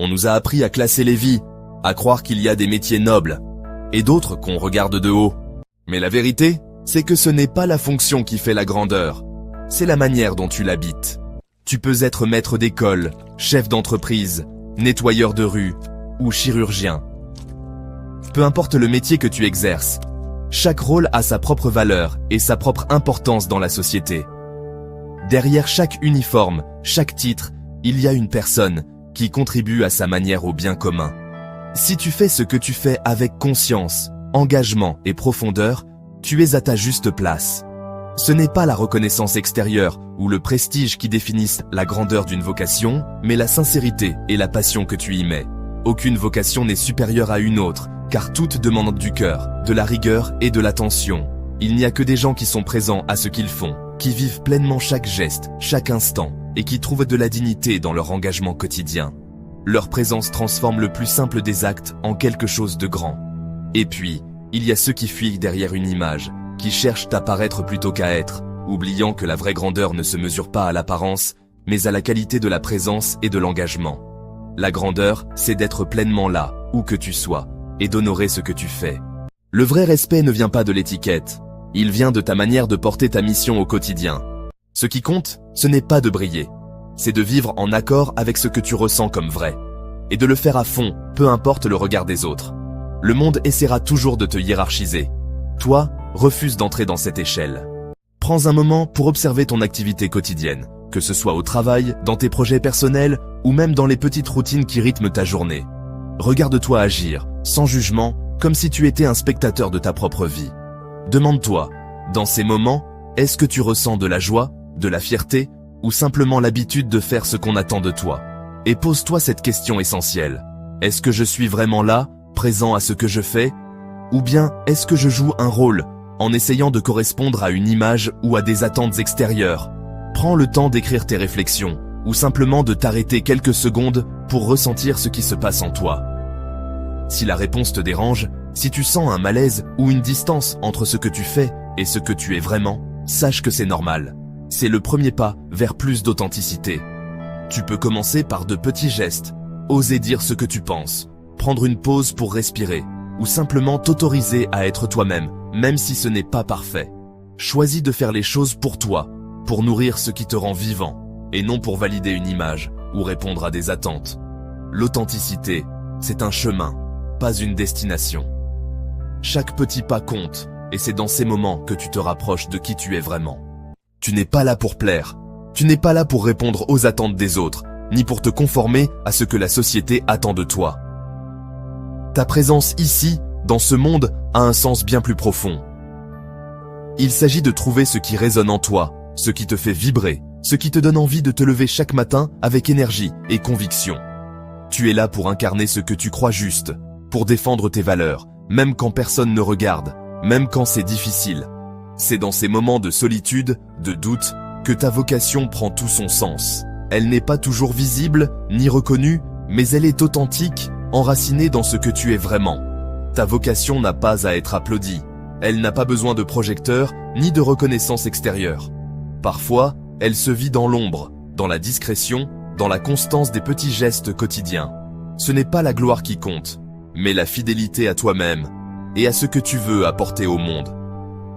On nous a appris à classer les vies, à croire qu'il y a des métiers nobles, et d'autres qu'on regarde de haut. Mais la vérité, c'est que ce n'est pas la fonction qui fait la grandeur, c'est la manière dont tu l'habites. Tu peux être maître d'école, chef d'entreprise, nettoyeur de rue ou chirurgien. Peu importe le métier que tu exerces, chaque rôle a sa propre valeur et sa propre importance dans la société. Derrière chaque uniforme, chaque titre, il y a une personne qui contribue à sa manière au bien commun. Si tu fais ce que tu fais avec conscience, engagement et profondeur, tu es à ta juste place. Ce n'est pas la reconnaissance extérieure ou le prestige qui définissent la grandeur d'une vocation, mais la sincérité et la passion que tu y mets. Aucune vocation n'est supérieure à une autre, car toutes demandent du cœur, de la rigueur et de l'attention. Il n'y a que des gens qui sont présents à ce qu'ils font, qui vivent pleinement chaque geste, chaque instant, et qui trouvent de la dignité dans leur engagement quotidien. Leur présence transforme le plus simple des actes en quelque chose de grand. Et puis, il y a ceux qui fuient derrière une image, qui cherchent à paraître plutôt qu'à être, oubliant que la vraie grandeur ne se mesure pas à l'apparence, mais à la qualité de la présence et de l'engagement. La grandeur, c'est d'être pleinement là, où que tu sois, et d'honorer ce que tu fais. Le vrai respect ne vient pas de l'étiquette, il vient de ta manière de porter ta mission au quotidien. Ce qui compte, ce n'est pas de briller, c'est de vivre en accord avec ce que tu ressens comme vrai, et de le faire à fond, peu importe le regard des autres. Le monde essaiera toujours de te hiérarchiser. Toi, refuse d'entrer dans cette échelle. Prends un moment pour observer ton activité quotidienne, que ce soit au travail, dans tes projets personnels, ou même dans les petites routines qui rythment ta journée. Regarde-toi agir, sans jugement, comme si tu étais un spectateur de ta propre vie. Demande-toi, dans ces moments, est-ce que tu ressens de la joie, de la fierté, ou simplement l'habitude de faire ce qu'on attend de toi? Et pose-toi cette question essentielle. Est-ce que je suis vraiment là, présent à ce que je fais? Ou bien, est-ce que je joue un rôle, en essayant de correspondre à une image ou à des attentes extérieures? Prends le temps d'écrire tes réflexions, ou simplement de t'arrêter quelques secondes pour ressentir ce qui se passe en toi. Si la réponse te dérange, si tu sens un malaise ou une distance entre ce que tu fais et ce que tu es vraiment, sache que c'est normal. C'est le premier pas vers plus d'authenticité. Tu peux commencer par de petits gestes, oser dire ce que tu penses, prendre une pause pour respirer, ou simplement t'autoriser à être toi-même, même si ce n'est pas parfait. Choisis de faire les choses pour toi, pour nourrir ce qui te rend vivant, et non pour valider une image ou répondre à des attentes. L'authenticité, c'est un chemin, pas une destination. Chaque petit pas compte, et c'est dans ces moments que tu te rapproches de qui tu es vraiment. Tu n'es pas là pour plaire, tu n'es pas là pour répondre aux attentes des autres, ni pour te conformer à ce que la société attend de toi. Ta présence ici, dans ce monde, a un sens bien plus profond. Il s'agit de trouver ce qui résonne en toi, ce qui te fait vibrer, ce qui te donne envie de te lever chaque matin avec énergie et conviction. Tu es là pour incarner ce que tu crois juste, pour défendre tes valeurs, même quand personne ne regarde, même quand c'est difficile. C'est dans ces moments de solitude, de doute, que ta vocation prend tout son sens. Elle n'est pas toujours visible, ni reconnue, mais elle est authentique, enracinée dans ce que tu es vraiment. Ta vocation n'a pas à être applaudie. Elle n'a pas besoin de projecteurs, ni de reconnaissance extérieure. Parfois, elle se vit dans l'ombre, dans la discrétion, dans la constance des petits gestes quotidiens. Ce n'est pas la gloire qui compte, mais la fidélité à toi-même et à ce que tu veux apporter au monde.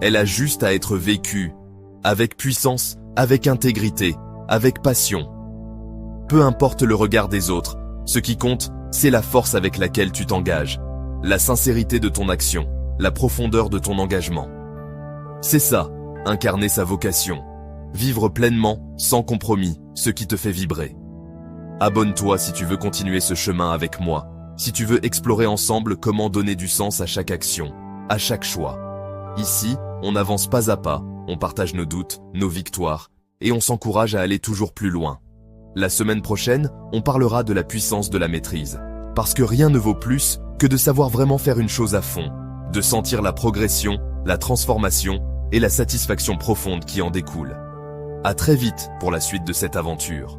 Elle a juste à être vécue, avec puissance, avec intégrité, avec passion. Peu importe le regard des autres, ce qui compte, c'est la force avec laquelle tu t'engages, la sincérité de ton action, la profondeur de ton engagement. C'est ça, incarner sa vocation. Vivre pleinement, sans compromis, ce qui te fait vibrer. Abonne-toi si tu veux continuer ce chemin avec moi, si tu veux explorer ensemble comment donner du sens à chaque action, à chaque choix. Ici, on avance pas à pas, on partage nos doutes, nos victoires, et on s'encourage à aller toujours plus loin. La semaine prochaine, on parlera de la puissance de la maîtrise. Parce que rien ne vaut plus que de savoir vraiment faire une chose à fond, de sentir la progression, la transformation et la satisfaction profonde qui en découle. À très vite pour la suite de cette aventure.